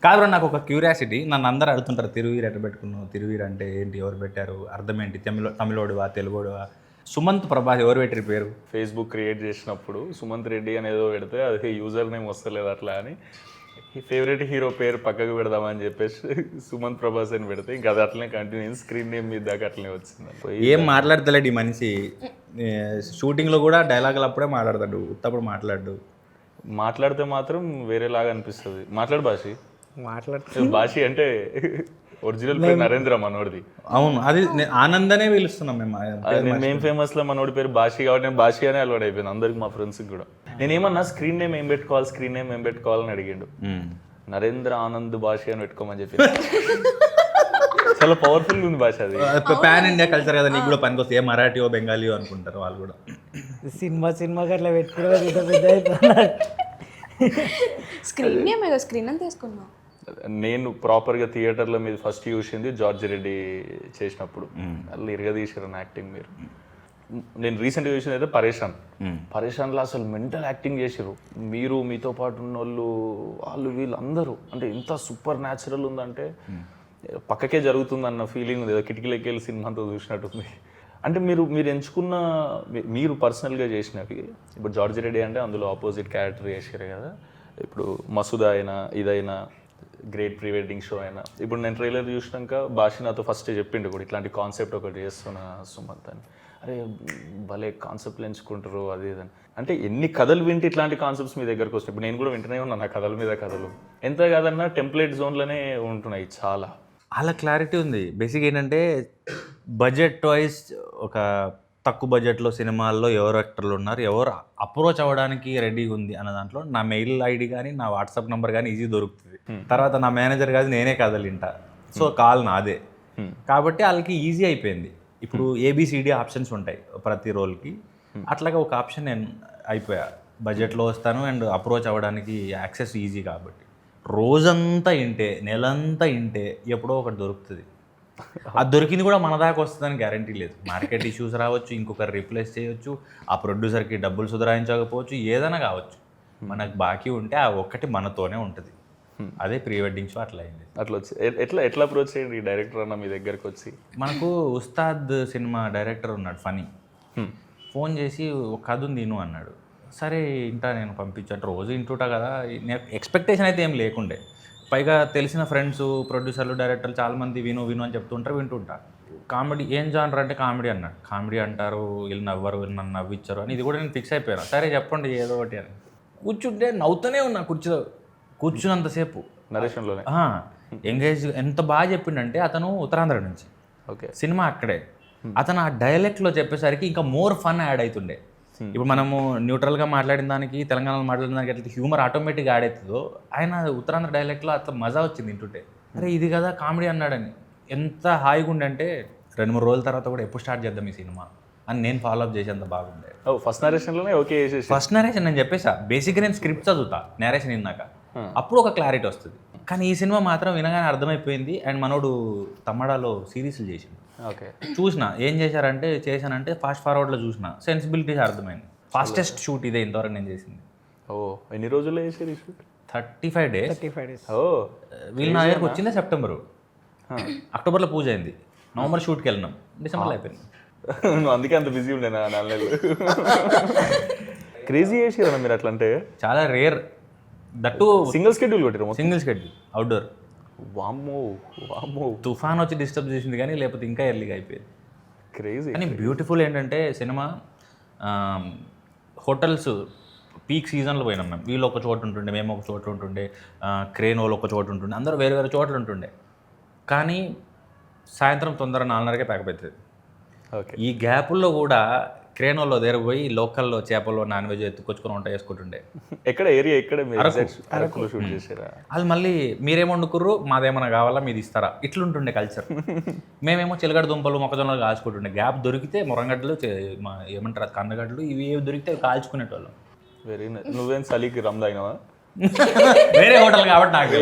కాదు బ్రో, నాకు ఒక క్యూరియాసిటీ. నన్ను అందరూ అడుగుతుంటారు, తిరువీరు ఎట్ట పెట్టుకున్నావు, తిరువీరు అంటే ఏంటి, ఎవరు పెట్టారు, అర్థం ఏంటి, తమిళోడువా తెలుగోడువా? సుమంత్ ప్రభాస్ ఎవరు పెట్టారు పేరు? ఫేస్బుక్ క్రియేట్ చేసినప్పుడు సుమంత్ రెడ్డి అనేదో పెడితే అది యూజర్ నేమ్ వస్తలేదు అట్లా అని ఫేవరెట్ హీరో పేరు పక్కకు పెడదామని చెప్పేసి సుమంత్ ప్రభాస్ అని పెడితే ఇంకా అది అట్లనే కంటిన్యూ స్క్రీన్ నేమ్ మీద దాకా అట్లనే వచ్చింది. ఏం మాట్లాడతలేడు ఈ మనిషి. షూటింగ్లో కూడా డైలాగులు అప్పుడే మాట్లాడతాడు, ఉత్తప్పుడు మాట్లాడితే మాత్రం వేరేలాగా అనిపిస్తుంది. మాట్లాడు భాషి. భాషి అంటే ఒరిజినల్ పేరు నరేంద్ర మనోడిది. అవును, అది ఆనందనే పిలుస్తున్నాం మేము ఫేమస్ లో మనోడి పేరు భాషి కాబట్టి నేను భాషి అనే అలవాటు అయిపోయింది అందరికి, మా ఫ్రెండ్స్కి కూడా. నేనేమన్నా స్క్రీన్ నేమ్ ఏం పెట్టుకోవాలని అడిగిండు. నరేంద్ర ఆనంద్ భాషి అని పెట్టుకోమని చెప్పి. చాలా పవర్ఫుల్ ఉంది భాష. అది పాన్ ఇండియా కల్చర్ కదా, నీకు కూడా పనికొస్తే ఏ మరాఠీయో బెంగాలీయో అనుకుంటారు వాళ్ళు కూడా. సినిమాకి అట్లా పెట్టుకోవడం స్క్రీన్ అని తీసుకున్నాం. నేను ప్రాపర్గా థియేటర్లో మీద ఫస్ట్ చూసింది జార్జ్ రెడ్డి చేసినప్పుడు. వాళ్ళు ఇరగదీశారు యాక్టింగ్ మీరు. నేను రీసెంట్గా చూసింది అయితే పరేషాన్లో అసలు మెంటల్ యాక్టింగ్ చేసారు మీరు, మీతో పాటు ఉన్న వాళ్ళు వీళ్ళందరూ. అంటే ఎంత సూపర్ న్యాచురల్ ఉందంటే పక్కకే జరుగుతుందన్న ఫీలింగ్ ఉంది. ఏదో కిటికీలకి వెళ్ళి సినిమాతో చూసినట్టుంది. అంటే మీరు ఎంచుకున్న మీరు పర్సనల్గా చేసినవి, ఇప్పుడు జార్జ్ రెడ్డి అంటే అందులో ఆపోజిట్ క్యారెక్టర్ చేసారు కదా. ఇప్పుడు మసూదా అయినా ఇదైనా గ్రేట్ ప్రీ వెడ్డింగ్ షో అయినా, ఇప్పుడు నేను ట్రైలర్ చూసినాక భాష నాతో ఫస్ట్ చెప్పిండు కూడా ఇట్లాంటి కాన్సెప్ట్ ఒకటి చేస్తున్నా సుమంత్ అని. అరే భలే కాన్సెప్ట్లు ఎంచుకుంటారు అది ఇదని. అంటే ఎన్ని కథలు వింటే ఇట్లాంటి కాన్సెప్ట్స్ మీ దగ్గరకు వస్తాయి. ఇప్పుడు నేను కూడా వింటూనే ఉన్నాను ఆ కథల మీద కథలు. ఎంత కాదన్నా టెంప్లెట్ జోన్లోనే ఉంటున్నాయి చాలా. అలా క్లారిటీ ఉంది. బేసిక్ ఏంటంటే బడ్జెట్ వైజ్ ఒక తక్కువ బడ్జెట్లో సినిమాల్లో ఎవరు యాక్టర్లు ఉన్నారు, ఎవరు అప్రోచ్ అవ్వడానికి రెడీగా ఉంది అన్న దాంట్లో నా మెయిల్ ఐడి కానీ నా వాట్సాప్ నెంబర్ కానీ ఈజీ దొరుకుతుంది. తర్వాత నా మేనేజర్ కాదు, నేనే కథలు వింటా. సో కాల్ నాదే కాబట్టి వాళ్ళకి ఈజీ అయిపోయింది. ఇప్పుడు ఏబిసిడి ఆప్షన్స్ ఉంటాయి ప్రతి రోల్కి, అట్లాగే ఒక ఆప్షన్ నేను అయిపోయా. బడ్జెట్లో వస్తాను అండ్ అప్రోచ్ అవ్వడానికి యాక్సెస్ ఈజీ కాబట్టి రోజంతా ఇంటే నెలంతా ఇంటే ఎప్పుడో ఒకటి దొరుకుతుంది. అది దొరికింది కూడా మన దాకా వస్తుందని గ్యారంటీ లేదు. మార్కెట్ ఇష్యూస్ రావచ్చు, ఇంకొకరు రీప్లేస్ చేయొచ్చు, ఆ ప్రొడ్యూసర్కి డబ్బులు సుధరాయించకపోవచ్చు, ఏదైనా కావచ్చు. మనకు బాకీ ఉంటే ఆ ఒక్కటి మనతోనే ఉంటుంది. అదే ప్రీ వెడ్డింగ్ షో అట్లా అయింది. అట్లా వచ్చి ఎట్లా అప్రోచ్ చేయండి డైరెక్టర్ అన్న మీ దగ్గరకు వచ్చి? మనకు ఉస్తాద్ సినిమా డైరెక్టర్ ఉన్నాడు ఫనీ, ఫోన్ చేసి ఒక కథ ఉంది విను అన్నాడు. సరే ఇంటా, నేను పంపించాను, రోజు ఇంటుంటా కదా. నేను ఎక్స్పెక్టేషన్ అయితే ఏం లేకుండే. పైగా తెలిసిన ఫ్రెండ్స్ ప్రొడ్యూసర్లు డైరెక్టర్లు చాలామంది విను అని చెప్తుంటారు, వింటుంటా. కామెడీ ఏం జానర్ అంటే కామెడీ అన్నాడు. కామెడీ అంటారు, వీళ్ళు నవ్వరు, వీళ్ళు నన్ను నవ్విచ్చారు అని ఇది కూడా నేను ఫిక్స్ అయిపోయాను. సరే చెప్పండి ఏదో ఒకటి అని. కూర్చుంటే నవ్వుతూనే ఉన్నా కుర్చీలో కూర్చున్నంతసేపు. నరేషన్లోనే ఎంగేజ్ ఎంత బాగా చెప్పిండంటే, అతను ఉత్తరాంధ్ర నుంచి, ఓకే, సినిమా అక్కడే. అతను ఆ డైలెక్ట్లో చెప్పేసరికి ఇంకా మోర్ ఫన్ యాడ్ అవుతుండే. ఇప్పుడు మనము న్యూట్రల్గా మాట్లాడిన దానికి తెలంగాణలో మాట్లాడిన దానికి ఎట్లా హ్యూమర్ ఆటోమేటిక్గా యాడ్ అవుతుందో, ఆయన ఉత్తరాంధ్ర డైలెక్ట్లో అట్లా మజా వచ్చింది వింటుంటే. అరే ఇది కదా కామెడీ అన్నాడని ఎంత హాయిగా ఉండంటే 2-3 రోజుల తర్వాత కూడా ఎప్పుడు స్టార్ట్ చేద్దాం ఈ సినిమా అని నేను ఫాలో అప్ చేసేంత బాగుండే. ఫస్ట్ నరేషన్లోనే ఓకే చేసేసి. ఫస్ట్ నరేషన్ నేను చెప్పేసా, బేసిక్గా నేను స్క్రిప్ట్ చదువుతా నేరేషన్ విన్నాక, అప్పుడు ఒక క్లారిటీ వస్తుంది. కానీ ఈ సినిమా మాత్రం వినగానే అర్థమైపోయింది. అండ్ మనోడు తమ్మడాలో సిరీస్లు చేసిండు. ఓకే, చూసిన ఏం చేశానంటే ఫాస్ట్ ఫార్వర్డ్లో చూసిన సెన్సిబిలిటీస్ అర్థమైంది. ఫాస్టెస్ట్ షూట్ ఇదే ఇంతవరకు నేను చేసింది. ఓ ఎన్ని రోజుల్లో చేసారు ఈ షూట్? 35 days. ఓ వీళ్ళు నా దగ్గరకు వచ్చిందే సెప్టెంబరు, అక్టోబర్లో పూజ అయింది, నవంబర్ షూట్కి వెళ్ళినాం, డిసెంబర్లో అయిపోయింది. నువ్వు అందుకే అంత బిజీ ఉండే నా 4 నెలలు. క్రేజీ చేసారా మీరు అట్లా? అంటే చాలా రేర్, దట్టు సింగిల్ షెడ్యూల్ కొట్టారు. Single schedule outdoor. వామ్మో తుఫాన్ వచ్చి డిస్టర్బ్ చేసింది కానీ లేకపోతే ఇంకా ఎర్లీగా అయిపోయింది. క్రేజీ. కానీ బ్యూటిఫుల్ ఏంటంటే సినిమా హోటల్స్ పీక్ సీజన్లో పోయినాం మేము. వీళ్ళు ఒక చోటు ఉంటుండే, మేము ఒక చోటు ఉంటుండే, క్రేన్ వాళ్ళు ఒక చోటు ఉంటుండే, అందరూ వేరే వేరే చోట్ల ఉంటుండే. కానీ సాయంత్రం తొందర 4:30కే ప్యాకప్ అవుతుంది. ఓకే, ఈ గ్యాపుల్లో కూడా క్రేన్ వాళ్ళు దగ్గర పోయి లోకల్లో చేపలు నాన్ వెజ్ ఎత్తుకొచ్చుకొని వంట చేసుకుంటుండే. ఎక్కడ ఏరియా ఎక్కడ అరకులో షూట్ చేసారా? వాళ్ళు మళ్ళీ మీరేమో వండుకుర్రు, మాదేమన్నా కావాలా మీరు ఇస్తారా, ఇట్లుంటుండే కల్చర్. మేమేమో చిలగడ దుంపలు మొక్కజొన్నలు కాల్చుకుంటుండే. గ్యాప్ దొరికితే మురంగడ్డలు ఏమంటారు అది కందగడ్డలు, ఇవి ఏవి దొరికితే కాల్చుకునేటోళ్ళం. Very nice. నువ్వేం చలికి రమ్ తాగినావా? వేరే హోటల్ కాబట్టి నాకు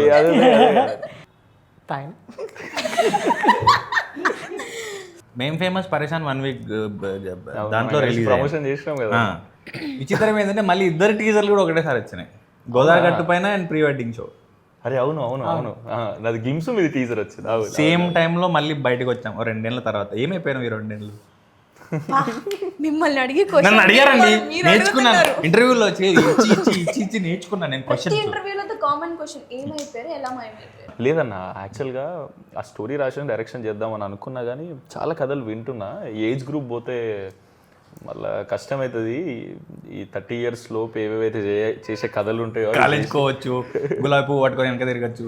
మేము ఫేమస్ పరేషాన్ 1 week దాంట్లో రిలీజ్ ప్రమోషన్ చేసినాం కదా. విచిత్రం ఏంటంటే మళ్ళీ 2 టీజర్లు కూడా ఒకటేసారి వచ్చినాయి, గోదావరి గట్టు పైన అండ్ ప్రీ వెడ్డింగ్ షో. అరే అవును అవును అవును నాది గిమ్స్ మీద టీజర్ వచ్చింది. సేమ్ టైంలో మళ్ళీ బయటకు వచ్చాం 2 ఏళ్ళ తర్వాత. ఏమైపోయినావు ఈ 2 ఏళ్ళు? మిమ్మల్ని అడిగి నన్ను అడిగారండి, మీరు నేర్చుకున్నాను. అడుగుతున్నారు. ఇంటర్వ్యూలో ఇచ్చి నేర్చుకున్నాను నేను ప్రతి క్వశ్చన్స్. ఇంటర్వ్యూలో కామన్ క్వశ్చన్ ఏమైపోయారు, ఎలా మాయమైపోయారు? లేదన్న, యాక్చువల్గా ఆ స్టోరీ రాసిన డైరెక్షన్ చేద్దామని అనుకున్నా కానీ చాలా కథలు వింటున్నా. ఏజ్ గ్రూప్ పోతే మళ్ళా కష్టమవుతుంది. ఈ 30 years లోపు ఏవేవైతే చేసే కథలు ఉంటాయో కాలేజ్కోవచ్చు, గులాబీ పువ్వు పట్టుకొని వెనక తిరగచ్చు.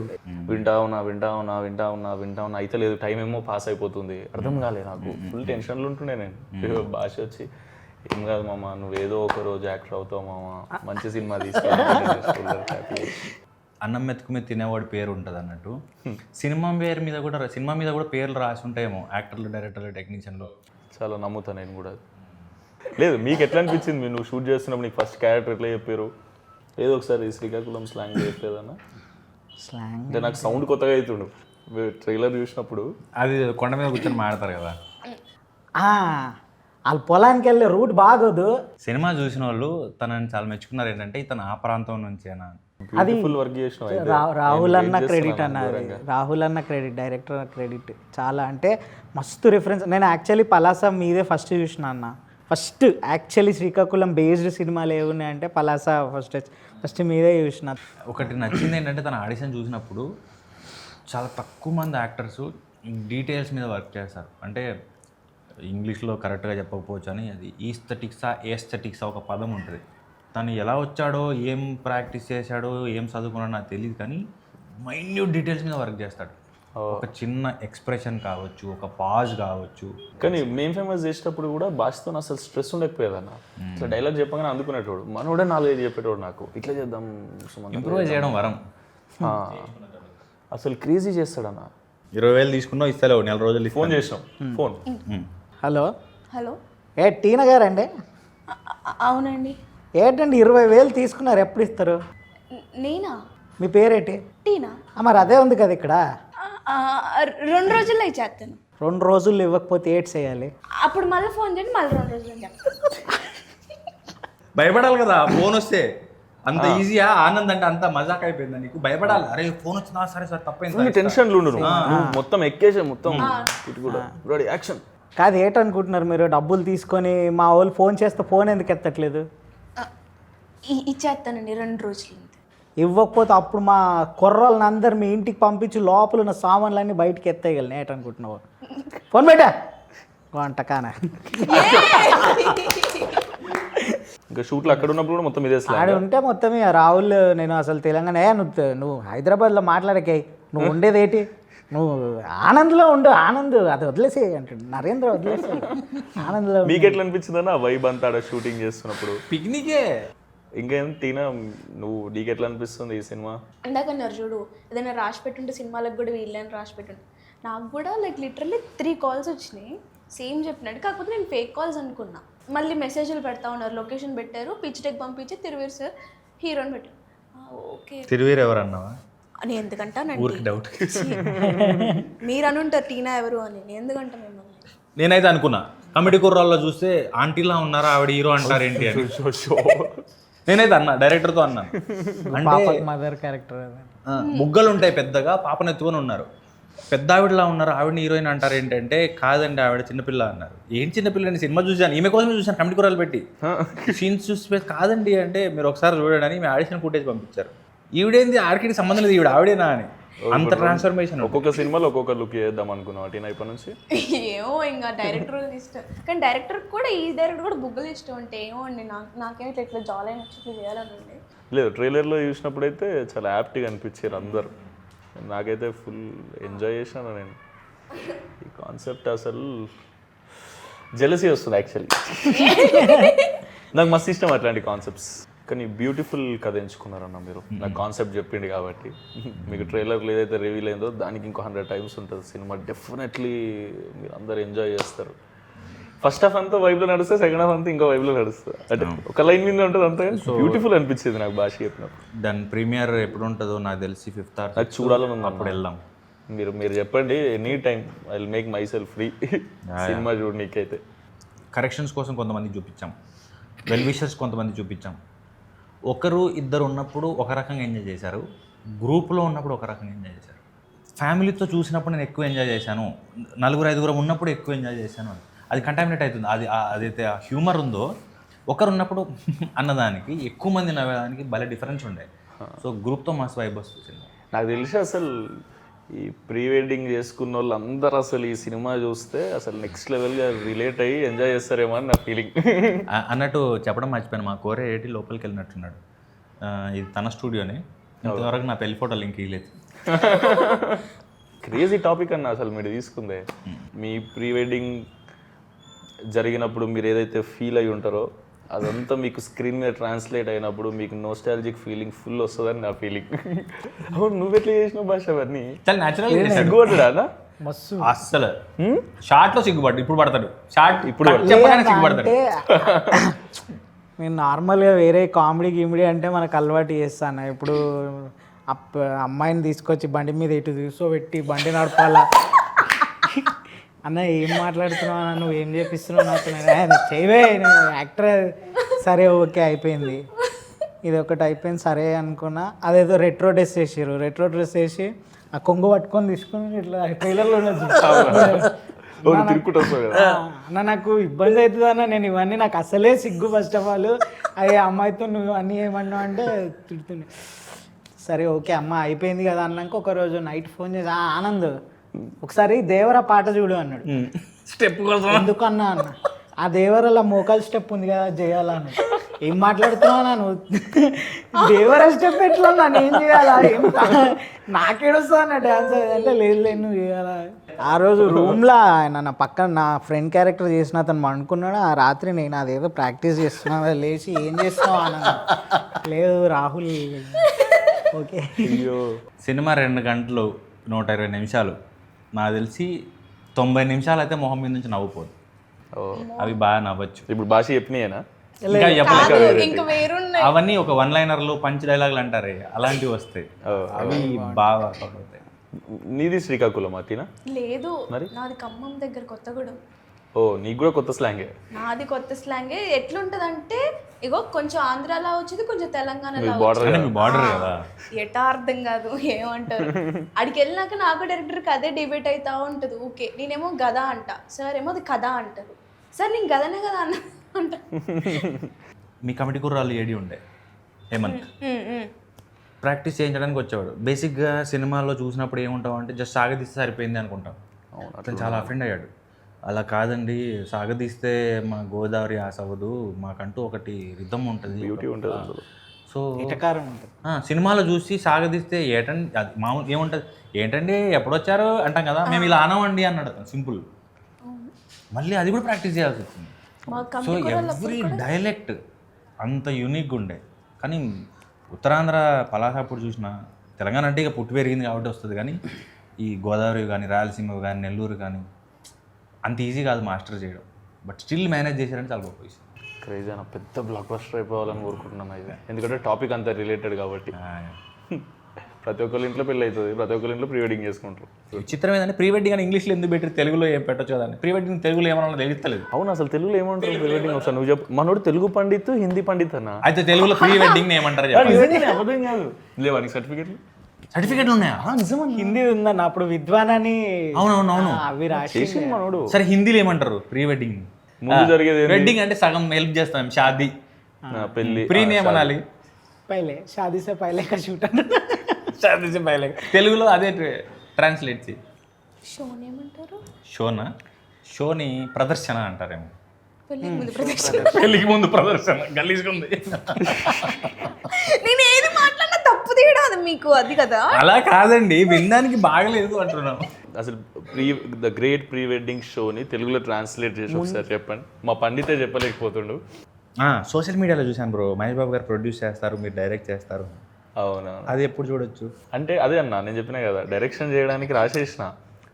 వింటా ఉన్నా అయితే లేదు. టైం ఏమో పాస్ అయిపోతుంది, అర్థం కాలేదు నాకు. ఫుల్ టెన్షన్లు ఉంటుండే నేను. భాష వచ్చి ఏం కాదు మామ, నువ్వేదో ఒక రోజు యాక్టర్ అవుతావు మామ, మంచి సినిమా తీసుకెళ్ళి. అన్నం మెతుకు మీద తినేవాడి పేరు ఉంటుంది అన్నట్టు సినిమా మీద కూడా పేర్లు రాసి ఉంటాయేమో, యాక్టర్లు, డైరెక్టర్లు, టెక్నీషియన్లు. చాలా నమ్ముతాను నేను కూడా. లేదు, మీకు ఎట్లా అనిపించింది? మీరు నువ్వు షూట్ చేస్తున్నప్పుడు నీకు ఫస్ట్ క్యారెక్టర్ ఎట్లా చెప్పారు? ఏదో ఒకసారి శ్రీకాకుళం స్లాంగ్ చెప్పేదన్నా. స్లాంగ్ అంటే నాకు సౌండ్ కొత్తగా అవుతుండు ట్రైలర్ చూసినప్పుడు. అది కొండ మీద కూర్చొని మాడతారు కదా. వాళ్ళు పొలానికి వెళ్ళే రూట్ బాగోదు. సినిమా చూసిన వాళ్ళు తనని చాలా మెచ్చుకున్నారు. ఏంటంటే ఇతను ఆ ప్రాంతం నుంచేనా. బ్యూటిఫుల్ వర్క్ చేసిన రాహుల్ అన్న క్రెడిట్ అన్నది, రాహుల్ అన్న క్రెడిట్, డైరెక్టర్ క్రెడిట్ చాలా. అంటే మస్తు రిఫరెన్స్. నేను యాక్చువల్లీ పలాస మీదే ఫస్ట్ చూసిన అన్న. ఫస్ట్ యాక్చువల్లీ శ్రీకాకుళం బేస్డ్ సినిమాలు ఏమున్నాయంటే పలాస ఫస్ట్ మీదే చూసిన. ఒకటి నచ్చింది ఏంటంటే తన ఆడిషన్ చూసినప్పుడు చాలా తక్కువ మంది యాక్టర్స్ డీటెయిల్స్ మీద వర్క్ చేస్తారు. అంటే ఇంగ్లీష్లో కరెక్ట్గా చెప్పకపోవచ్చు అని, అది ఏస్థెటిక్సా ఒక పదం ఉంటుంది. తను ఎలా వచ్చాడో, ఏం ప్రాక్టీస్ చేశాడో, ఏం చదువుకున్నాడో నాకు తెలియదు, కానీ మైన్యూట్ డీటెయిల్స్ మీద వర్క్ చేస్తాడు. ఒక చిన్న ఎక్స్ప్రెషన్ కావచ్చు, ఒక పాజ్ కావచ్చు. కానీ మేము ఫేమస్ చేసేటప్పుడు కూడా భాషతో అసలు స్ట్రెస్ ఉండకపోయేదన్న. అసలు డైలాగ్ చెప్పగానే అందుకునేటోడు, మనోడే 4-5 చెప్పేటోడు. నాకు ఇట్లా చేద్దాం ఇంప్రూవ్ చేయడం వరం. అసలు క్రేజీ చేస్తాడన్న. 20,000 తీసుకున్నావు, ఇస్తలేవు, 4 రోజులు ఫోన్ చేసినాం. ఫోన్ హలో హలో, టీనా గారండి? అవునండి. ఏంటండి 20,000 తీసుకున్నారు, ఎప్పుడు ఇస్తారు? నేనా? మీ పేరేంటి? టీనా. మరి అదే ఉంది కదా ఇక్కడ. 2 రోజుల్లో ఇచ్చేస్తాను. 2 రోజుల్లో ఇవ్వకపోతే ఏడ్ చేయాలి? అప్పుడు మళ్ళీ ఫోన్ చేయండి, మళ్ళీ 2 రోజులు చెప్తాను. భయపడాలి కదా ఫోన్ వస్తే. అంత ఈజీయా? ఆనంద్ అంటే అంత మజాక్ అయిపోయిందా నీకు? భయపడాలి. అరే ఫోన్ వచ్చిందా, సరే సార్ తప్పైంది. టెన్షన్లు ఉండు, మొత్తం ఎక్కేసే మొత్తం ఇటు కూడా రెడీ యాక్షన్. కాదు, ఏంటనుకుంటున్నారు మీరు? డబ్బులు తీసుకొని మా వాళ్ళు ఫోన్ చేస్తే ఫోన్ ఎందుకు ఎత్తట్లేదు? ఇచ్చేస్తానండి 2 రోజులు. ఇవ్వకపోతే అప్పుడు మా కుర్రోళ్ళని అందరు మీ ఇంటికి పంపించి లోపల ఉన్న సామాన్లన్నీ బయటికి ఎత్తేయగలను. ఏంటనుకుంటున్నావు? ఫోన్ పెట్టా వంటకానా. ఇంకా షూట్లు అక్కడ ఉన్నప్పుడు కూడా మొత్తం ఇదే ఆడ ఉంటే మొత్తం రాహుల్, నేను అసలు తెలంగాణ, నువ్వు హైదరాబాద్లో మాట్లాడకే, నువ్వు ఉండేది ఏంటి, నువ్వు ఆనంద్లో ఉండు, ఆనంద్ అది వదిలేసే అంటాడు నరేంద్ర, వదిలేసే ఆనంద్లో. మీకు ఎట్లా అనిపించింది అన్న వైబ్ అంతా ఆడ షూటింగ్ చేస్తున్నప్పుడు? పిక్నికే. ఇంకేం టీనా, నీకు ఎట్లా అనిపిస్తుంది ఈ సినిమా? ఇందాకన్నారు చూడు, ఏదైనా రాసి పెట్టుంటే సినిమాలకు కూడా వీళ్ళని రాసి పెట్టుంటే, నాకు కూడా లిటరల్లీ 3 calls వచ్చినాయి సేమ్ చెప్పినట్టు. కాకపోతే నేను ఫేక్ కాల్స్ అనుకున్నా. మళ్ళీ మెసేజ్లు పెడతా ఉన్నారు, లొకేషన్ పెట్టారు, పిచ్ టెక్ పంపించి తిరువీర్ సార్ హీరోని పెట్టారు. ఓకే, తిరువీర్ ఎవరు అన్నావా? అని ఎందుకంటానండి, డౌట్. మీరు అనుంటారు టీనా ఎవరు అని, నేను ఎందుకంటా మిమ్మల్ని. నేనైతే అనుకున్నా కమిటీ కుర్రాల్లో చూస్తే ఆంటీలా ఉన్నారా ఆవిడ హీరో అంటారేంటి అని. నేనైతే అన్నా, డైరెక్టర్తో అన్నాను. అంటే మదర్ క్యారెక్టర్ బుగ్గలు ఉంటాయి పెద్దగా, పాపను ఎత్తుకొని ఉన్నారు, పెద్ద ఆవిడలా ఉన్నారు, ఆవిడని హీరోయిన్ అంటారు ఏంటంటే, కాదండి ఆవిడ చిన్నపిల్ల అన్నారు. ఏం చిన్నపిల్ల అని సినిమా చూసాను, ఈమె కోసమే చూసాను కమిటీ కూరలు పెట్టి సీన్స్ చూసి, కాదండి అంటే మీరు ఒకసారి చూడండి అని మేము ఆడిషన్ ఫుటేజ్ పంపించారు. ఈవిడేంది ఆడికి సంబంధం లేదు, ఆవిడేనా అని. అంత ట్రాన్స్ఫర్మేషన్. ఒక్కొక్క సినిమాలో ఒక్కొక్క లుక్ చేద్దాం అనుకున్నాం టీనా ఇప్పటి నుంచి. ఏమో ఇంకా డైరెక్టర్ ఇష్టం, కానీ డైరెక్టర్ కూడా ఈ డైరెక్టర్ కూడా బుగ్గలు ఇష్టం అంటే ఏమో అండి. నాకేమో ఇట్లా జాలైన వచ్చి చేయాలని ఉండే. లేదు, ట్రైలర్లో చూసినప్పుడు అయితే చాలా యాప్ట్గా అనిపించారు అందరు. నాకైతే ఫుల్ ఎంజాయ్ చేశాను నేను. ఈ కాన్సెప్ట్ అసలు జెలసీ వస్తుంది యాక్చువల్లీ. నాకు మస్తు ఇష్టం అట్లాంటి కాన్సెప్ట్స్. కానీ బ్యూటిఫుల్ కథ ఎంచుకున్నారన్న మీరు. నాకు కాన్సెప్ట్ చెప్పింది కాబట్టి. మీకు ట్రైలర్లో ఏదైతే రివీల్ అయిందో దానికి ఇంకో 100 times ఉంటుంది సినిమా. డెఫినెట్లీ మీరు అందరు ఎంజాయ్ చేస్తారు. ఫస్ట్ హాఫ్ అంతా వైబ్లో నడుస్తే, సెకండ్ హాఫ్ అంతా ఇంకో వైబ్లో నడుస్తుంది. అంటే ఒక లైన్ మీద ఉంటుంది అంతా. బ్యూటిఫుల్ అనిపించింది నాకు భాష చెప్పినప్పుడు. దాని ప్రీమియర్ ఎప్పుడు ఉంటుందో నాకు తెలిసి 5th or 6th నాకు చూడాలని ఉంది. అప్పుడు వెళ్దాం. మీరు చెప్పండి, any time I will make myself free cinema చూడనీకైతే. కరెక్షన్స్ కోసం కొంతమంది చూపించాం, వెల్ విషర్స్ కొంతమంది చూపించాం. 1-2 ఉన్నప్పుడు ఒక రకంగా ఎంజాయ్ చేశారు, గ్రూప్లో ఉన్నప్పుడు ఒక రకంగా ఎంజాయ్ చేశారు, ఫ్యామిలీతో చూసినప్పుడు నేను ఎక్కువ ఎంజాయ్ చేశాను, 4-5 ఉన్నప్పుడు ఎక్కువ ఎంజాయ్ చేశాను అని. అది కంటామినేట్ అవుతుంది. అది అదైతే ఆ హ్యూమర్ ఉందో ఒకరు ఉన్నప్పుడు అన్నదానికి ఎక్కువ మంది నవ్వేదానికి భలే డిఫరెన్స్ ఉండే. సో గ్రూప్తో మస్తు వైబ్ వస్తుంది. నాకు తెలిసి అసలు ఈ ప్రీ వెడ్డింగ్ చేసుకున్న వాళ్ళు అందరూ అసలు ఈ సినిమా చూస్తే అసలు నెక్స్ట్ లెవెల్గా రిలేట్ అయ్యి ఎంజాయ్ చేస్తారేమో అని నా ఫీలింగ్. అన్నట్టు చెప్పడం మర్చిపోయాను, మా కోరే ఏటి లోపలికి వెళ్ళినట్టున్నాడు. ఇది తన స్టూడియోనే, ఇంతవరకు నా పెళ్లి ఫోటో లింక్ ఇవ్వలేదు. క్రేజీ టాపిక్ అన్న అసలు మీరు తీసుకుందే. మీ ప్రీ వెడ్డింగ్ జరిగినప్పుడు మీరు ఏదైతే ఫీల్ అయి ఉంటారో అదంతా మీకు స్క్రీన్ మీద ట్రాన్స్లేట్ అయినప్పుడు మీకు నోస్టాలజిక్ ఫీలింగ్ ఫుల్ వస్తుందని నా ఫీలింగ్. అవును, నువ్వు ఎట్లా చేసిన భాష అవన్నీ చాలా న్యాచురల్. సిగ్గుపడ్డా మస్తు అస్సలు షార్ట్ లో సిగ్గుపడ్డు, ఇప్పుడు పడతాడు షార్ట్, ఇప్పుడు చెప్పగానే సిగ్గుపడతాడు. అంటే నేను నార్మల్గా వేరే కామెడీ అంటే మనకు అలవాటు చేస్తాను. ఇప్పుడు అమ్మాయిని తీసుకొచ్చి బండి మీద ఇటు కూర్చోబెట్టి బండి నడపాలా, అన్న ఏం మాట్లాడుతున్నావు అన్న, నువ్వు ఏం చేపిస్తున్నావు నాకు, చేయవే నువ్వు యాక్టర్. సరే ఓకే అయిపోయింది, ఇది ఒకటి అయిపోయింది సరే అనుకున్నా. అదేదో రెట్రో డ్రెస్ వేసారు, రెట్రో డ్రెస్ వేసి ఆ కొంగు పట్టుకొని తీసుకొని ఇట్లా ట్రైలర్లో అన్న నాకు ఇబ్బంది అవుతుంది అన్న, నేను ఇవన్నీ నాకు అసలే సిగ్గు. ఫస్ట్ ఆఫ్ ఆల్ అయ్యే అమ్మాయితో నువ్వు అన్నీ ఏమన్నావు అంటే తిడుతుంది. సరే ఓకే అమ్మ అయిపోయింది కదా అన్నాక ఒకరోజు నైట్ ఫోన్ చేసి ఆనంద్ ఒకసారి దేవర పాట చూడు అన్నాడు. స్టెప్ కోసం ఎందుకన్నా అన్న, ఆ దేవరలో మోకాల్ స్టెప్ ఉంది కదా చేయాలని. ఏం మాట్లాడుతున్నావు నువ్వు, దేవర స్టెప్ ఎట్లా నన్ను ఏం చేయాలా, ఏం నాకేడొస్తా అన్న డ్యాన్స్ అంటే లేదు నువ్వు చేయాలా. ఆ రోజు రూమ్లో ఆయన నా పక్కన నా ఫ్రెండ్ క్యారెక్టర్ చేసిన అతను అనుకున్నాడు. ఆ రాత్రి నేను అదేదో ప్రాక్టీస్ చేస్తున్నా, లేచి ఏం చేస్తున్నావు అన్న, లేదు రాహుల్ ఓకే. అయ్యో సినిమా 2 గంటలు 120 నిమిషాలు, నాకు తెలిసి 90 నిమిషాలు అయితే మొహం మీద నుంచి నవ్వుపోదు. అవి బాగా నవ్వచ్చు. ఇప్పుడు భాష చెప్పినాయేనా? ఇంకా చెప్పలేదు, ఇంకా వేరున్నాయి. అవన్నీ ఒక 1 లైనర్లు పంచ్ డైలాగులు అంటారే అలాంటివి వస్తాయి, అవి బాగా పడుతాయి. నీది శ్రీకాకుళం అతినా? లేదు, నాది ఖమ్మం దగ్గర కొత్తగూడెం. ఓ నీకు కూడా కొత్త స్లాంగే. నాది కొత్త స్లాంగే. ఎట్లుంటదంటే ఇగో కొంచెం ఆంధ్రాలో వచ్చింది, కొంచెం తెలంగాణలో బార్డర్ కదా, ఎటా అర్థం కాదు ఏమంటారు. అడికి వెళ్ళినాక నాకు డైరెక్టర్కి అదే డిబేట్ అవుతా ఉంటుంది. ఓకే నేనేమో గదా అంట, సార్ ఏమో అది కథ అంటారు. సార్ నేను గదనే కదా అన్న అంట. మీ కమిటీ కుర్రాళ్ళు ఏడి ఉండే హేమంత్ ప్రాక్టీస్ చేయించడానికి వచ్చేవాడు. బేసిక్గా సినిమాలో చూసినప్పుడు ఏముంటావు అంటే జస్ట్ సాగదీస్తే సరిపోయింది అనుకుంటాం. అతను చాలా అఫెండ్ అయ్యాడు. అలా కాదండి, సాగదీస్తే మా గోదావరి ఆశ అవ్వదు, మాకంటూ ఒకటి రిథమ్ ఉంటుంది, బ్యూటీ ఉంటుంది. సో ఇటకారం ఉంటుంది. సినిమాలో చూసి సాగదీస్తే ఏటండి అది మామూలు ఏముంటుంది, ఏంటండి ఎప్పుడొచ్చారు అంటాం కదా, మేము ఇలా అనవండి అన్నాడు అతను సింపుల్. మళ్ళీ అది కూడా ప్రాక్టీస్ చేయాల్సి వచ్చింది. సో ఎవ్రీ డైలెక్ట్ అంత యూనిక్గా ఉండే. కానీ ఉత్తరాంధ్ర పలాసాపూర్ చూసిన, తెలంగాణ అంటే ఇక పుట్టి పెరిగింది కాబట్టి వస్తుంది, కానీ ఈ గోదావరి కానీ రాయలసీమ కానీ నెల్లూరు కానీ అంత ఈజీ కాదు మాస్టర్ చేయడం. బట్ స్టిల్ మేనేజ్ చేశారంటే చాలా గొప్ప విషయం. క్రేజీ అన్న, పెద్ద బ్లాక్ బస్టర్ అయిపోవాలని కోరుకుంటున్నాను అయితే, ఎందుకంటే టాపిక్ అంతా రిలేటెడ్ కాబట్టి. ప్రతి ఒక్కరి ఇంట్లో పెళ్ళి అవుతుంది, ప్రతి ఒక్కరి ఇంట్లో ప్రీ వెడ్డింగ్ చేసుకుంటారు. విచిత్రం ఏంటంటే ప్రీ వెడ్డింగ్ అని ఇంగ్లీష్లో ఎందుకు పెట్టి తెలుగులో ఏం పెట్టచ్చు కదా, ప్రీ వెడ్డింగ్ తెలుగులో ఏమన్నా తెలుస్తలేదు. అవును, అసలు తెలుగులో ఏమంటారు ప్రీ వెడ్డింగ్? ఒకసారి నువ్వు చెప్పు. మనోడు తెలుగు పండిత్, హిందీ పండిత్ అన్న. అయితే తెలుగులో ప్రీ వెడ్డింగ్ ఏమంటారు అబద్ధం కాదు, లేవా నీకు సర్టిఫికెట్లు? సర్టిఫికెట్లు ఉన్నాయా? నిజమా, హిందీ ఉందన్న అప్పుడు విద్వాన్ అని. అవునవునవును, అవి రాసి మనోడు. సరే హిందీలో ఏమంటారు ప్రీ వెడ్డింగ్? ముందు జరిగేది వెడ్డింగ్ అంటే సగం హెల్ప్ చేస్తాం, షాదీ పెళ్లి. ప్రీని ఏమనాలి? పైలే షాదీ సే పైలే కా షూట్ షాదీ సే పైలే. తెలుగులో అదే ట్రాన్స్లేట్ చేయి. షోని ఏమంటారు? షోనా? షోని ప్రదర్శన అంటారేమో. పెళ్ళికి ముందు ప్రదర్శన. పెళ్ళికి ముందు ప్రదర్శన గలీజ్గుంది. నేను ఏది మాట్లాడినా తప్పు తీయడం అది మీకు అది కదా. అలా కాదండి, వినడానికి బాగలేదు అంటున్నాను. అసలు ద గ్రేట్ ప్రీ వెడ్డింగ్ షోని తెలుగులో ట్రాన్స్లేట్ చేసి ఒకసారి చెప్పండి. మా పండితే చెప్పలేకపోతుండు. సోషల్ మీడియాలో చూశాను బ్రో, మహేష్ బాబు గారు ప్రొడ్యూస్ చేస్తారు, మీరు డైరెక్ట్ చేస్తారు. అవునా? అది ఎప్పుడు చూడొచ్చు? అంటే అదే అన్న, నేను చెప్పినా కదా డైరెక్షన్ చేయడానికి రాసేసిన,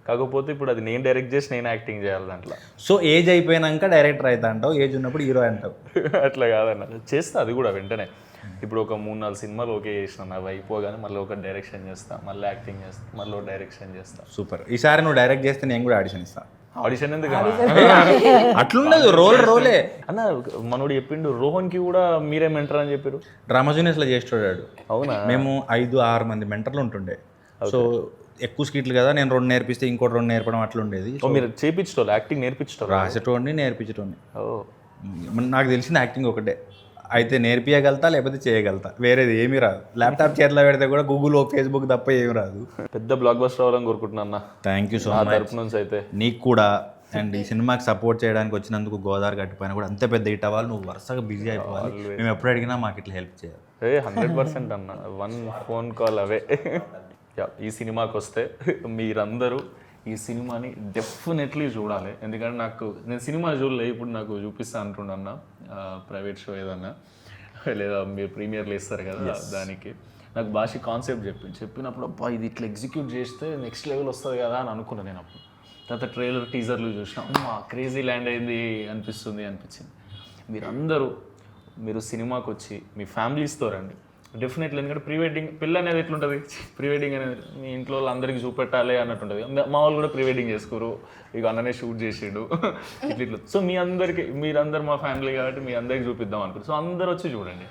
కాకపోతే ఇప్పుడు అది నేను డైరెక్ట్ చేసి నేను యాక్టింగ్ చేయాలి దాంట్లో. సో ఏజ్ అయిపోయినాక డైరెక్టర్ అవుతా అంటావు, ఏజ్ ఉన్నప్పుడు హీరో అంటావు. అట్లా కాదన్న, చేస్తా అది కూడా వెంటనే. ఇప్పుడు ఒక 3-4 సినిమాలు ఓకే చేసిన, అవి అయిపోగానే మళ్ళీ ఒక డైరెక్షన్ చేస్తా, మళ్ళీ యాక్టింగ్ చేస్తా, మళ్ళీ డైరెక్షన్ చేస్తా. సూపర్. ఈసారి నువ్వు డైరెక్ట్ చేస్తే నేను కూడా ఆడిషన్ ఇస్తాను. ఆడిషన్ ఎందుకు అట్లుండదు, రోలే. అన్న మనోడు చెప్పిండు రోహన్కి కూడా మీరే మెంటర్ అని చెప్పారు. డ్రామా జూనియర్స్లో చేస్తాడు. అవునా? మేము 5-6 మంది మెంటర్లు ఉంటుండే. సో ఎక్కువ స్కిట్లు కదా, నేను 2 నేర్పిస్తే ఇంకోటి 2 నేర్పడం అట్లా ఉండేది. మీరు చేయించడం యాక్టింగ్ నేర్పించడం రాసేటోడిని నేర్పించటోని. ఓ నాకు తెలిసిన యాక్టింగ్ ఒకటే, అయితే నేర్పియగలుగుతా లేకపోతే చేయగలుగుతా, వేరేది ఏమీ రాదు. ల్యాప్టాప్ చేతిలో పెడితే కూడా గూగుల్ ఫేస్బుక్ తప్ప ఏమి రాదు. పెద్ద బ్లాక్ బస్టర్ అవ్వాలని కోరుకుంటున్నా అన్న. థ్యాంక్ యూ సో నా మచ్. తరపు నుంచి అయితే నీకు కూడా. అండ్ ఈ సినిమాకి సపోర్ట్ చేయడానికి వచ్చినందుకు గోదావరి గట్టిపోయినా కూడా అంతే పెద్ద హిట్ అవ్వాలి, నువ్వు వరుసగా బిజీ అయిపోవాలి. మేము ఎప్పుడు అడిగినా మాకు ఇట్లా హెల్ప్ చేయాలి. 100% అన్న, 1 ఫోన్ కాల్ అవే. ఈ సినిమాకి వస్తే మీరందరూ ఈ సినిమాని డెఫినెట్లీ చూడాలి. ఎందుకంటే నేను సినిమా చూడలే, ఇప్పుడు నాకు చూపిస్తా అంటుండన్న ప్రైవేట్ షో ఏదన్నా, లేదా మీరు ప్రీమియర్లు ఇస్తారు కదా దానికి. నాకు భాష కాన్సెప్ట్ చెప్పినప్పుడు అబ్బా ఇది ఇట్లా ఎగ్జిక్యూట్ చేస్తే నెక్స్ట్ లెవెల్ వస్తుంది కదా అని అనుకున్నాను నేను అప్పుడు. తర్వాత ట్రైలర్ టీజర్లు చూసినా అమ్మా క్రేజీ ల్యాండ్ అయింది అనిపించింది. మీరు సినిమాకి వచ్చి మీ ఫ్యామిలీస్తో రండి డెఫినెట్లీ. ఎందుకంటే ప్రీ వెడ్డింగ్ పెళ్ళి అనేది ఎట్లుంటుంది, ప్రీ వెడ్డింగ్ అనేది మీ ఇంట్లో వాళ్ళందరికీ చూపెట్టాలి అన్నట్టు ఉంటుంది. మా వాళ్ళు కూడా ప్రీ వెడ్డింగ్ చేసుకోరు, ఇక అన్ననే షూట్ చేసాడు ఇట్లా. సో మీరందరూ మా ఫ్యామిలీ కాబట్టి మీ అందరికి చూపిద్దాం అనుకుంటారు. సో అందరు వచ్చి చూడండి.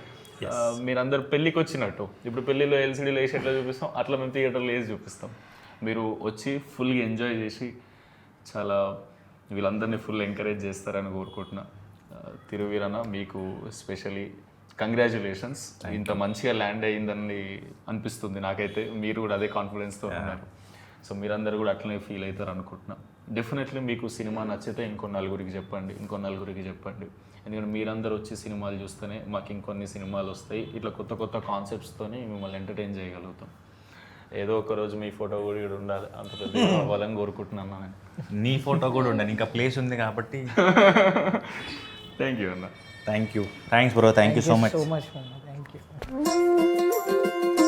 మీరందరు పెళ్ళికి వచ్చినట్టు, ఇప్పుడు పెళ్ళిలో ఎల్సీడీలో వేసి ఎట్లా చూపిస్తాం అట్లా మేము థియేటర్లో వేసి చూపిస్తాం. మీరు వచ్చి ఫుల్గా ఎంజాయ్ చేసి చాలా వీళ్ళందరినీ ఫుల్ ఎంకరేజ్ చేస్తారని కోరుకుంటున్నా. తిరువీరన్న మీకు స్పెషలీ కంగ్రాచులేషన్స్. ఇంత మంచిగా ల్యాండ్ అయ్యిందని అనిపిస్తుంది నాకైతే. మీరు కూడా అదే కాన్ఫిడెన్స్తో ఉన్నారు. సో మీరందరూ కూడా అట్లనే ఫీల్ అవుతారు అనుకుంటున్నా. డెఫినెట్లీ మీకు సినిమా నచ్చితే ఇంకో నలుగురికి చెప్పండి. ఎందుకంటే మీరందరూ వచ్చి సినిమాలు చూస్తేనే మాకు ఇంకొన్ని సినిమాలు వస్తాయి. ఇట్లా కొత్త కాన్సెప్ట్స్తోని మిమ్మల్ని ఎంటర్టైన్ చేయగలుగుతాం. ఏదో ఒక రోజు మీ ఫోటో కూడా ఉండాలి, అంత పెద్ద అవ్వాలని కోరుకుంటున్నాను నేను. నీ ఫోటో కూడా ఉండాలి, ఇంకా ప్లేస్ ఉంది కాబట్టి. థ్యాంక్ యూ అన్న. Thanks bro, thank you so much. Thank you.